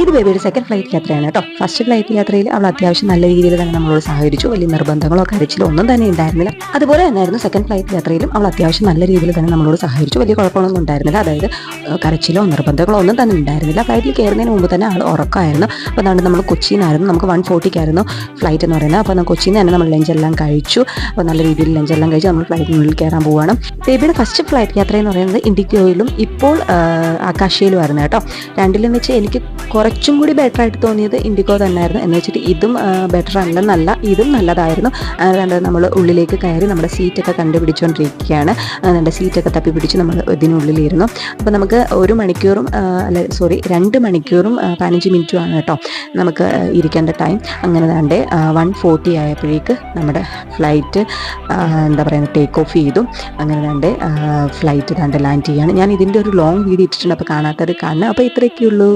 ഇത് ബേബിയുടെ second flight യാത്രയാണ് കേട്ടോ. ഫസ്റ്റ് ഫ്ലൈറ്റ് യാത്രയിൽ അവൾ അത്യാവശ്യം നല്ല രീതിയിൽ തന്നെ നമ്മളോട് സഹകരിച്ചു. വലിയ നിർബന്ധങ്ങളോ കരച്ചിലോ ഒന്നും തന്നെ ഉണ്ടായിരുന്നില്ല. അതുപോലെ തന്നെയായിരുന്നു സെക്കൻഡ് ഫ്ലൈറ്റ് യാത്രയിലും അവൾ അത്യാവശ്യം നല്ല രീതിയിൽ തന്നെ നമ്മളോട് സഹകരിച്ചു. വലിയ കുഴപ്പങ്ങളൊന്നും ഉണ്ടായിരുന്നില്ല. അതായത് കരച്ചിലോ നിർബന്ധങ്ങളോ ഒന്നും തന്നെ ഉണ്ടായിരുന്നില്ല. ഫ്ലൈറ്റിൽ കയറുന്നതിന് മുമ്പ് തന്നെ ആൾ ഉറക്കമായിരുന്നു. അപ്പോൾ അതാണ് നമ്മൾ കൊച്ചിയിൽ നിന്നായിരുന്നു, നമുക്ക് 1:40 ഫ്ലൈറ്റ് എന്ന് പറയുന്നത്. അപ്പോൾ കൊച്ചിയിൽ നിന്ന് തന്നെ നമ്മൾ ലഞ്ചെല്ലാം കഴിച്ചു. അപ്പോൾ നല്ല രീതിയിൽ ലഞ്ചെല്ലാം കഴിച്ച് നമ്മൾ ഫ്ലൈറ്റിനുള്ളിൽ കയറാൻ പോവുകയാണ്. ബേബിയുടെ ഫസ്റ്റ് ഫ്ലൈറ്റ് യാത്ര എന്ന് പറയുന്നത് ഇൻഡിഗോയിലും ഇപ്പോൾ ആകാശയിലുമായിരുന്നു കേട്ടോ. രണ്ടിലും വെച്ച് എനിക്ക് കുറച്ചും കൂടി ബെറ്റർ ആയിട്ട് തോന്നിയത് ഇൻഡിഗോ തന്നെയായിരുന്നു. എന്ന് വെച്ചിട്ട് ഇതും ബെറ്റർ അല്ലെന്നല്ല, ഇതും നല്ലതായിരുന്നു. അങ്ങനെ നമ്മൾ ഉള്ളിലേക്ക് കയറി നമ്മുടെ സീറ്റൊക്കെ കണ്ടുപിടിച്ചുകൊണ്ടിരിക്കുകയാണ്. നമ്മുടെ സീറ്റൊക്കെ തപ്പി പിടിച്ച് നമ്മൾ ഇതിനുള്ളിലിരുന്നു. അപ്പോൾ നമുക്ക് 2 മണിക്കൂറും 15 മിനിറ്റുമാണ് കേട്ടോ നമുക്ക് ഇരിക്കേണ്ട ടൈം. അങ്ങനെ തന്നെ 1:40 ആയപ്പോഴേക്ക് നമ്മുടെ ഫ്ലൈറ്റ് ടേക്ക് ഓഫ് ചെയ്തു. അങ്ങനെ തന്നെ ഫ്ലൈറ്റ് ലാൻഡ് ചെയ്യാണ്. ഞാൻ ഇതിൻ്റെ ഒരു ലോങ് വീഡിയോ ഇട്ടിട്ടുണ്ട്, അപ്പോൾ കാണാത്തവർ കാണുക. അപ്പോൾ ഇത്രയൊക്കെയുള്ളൂ.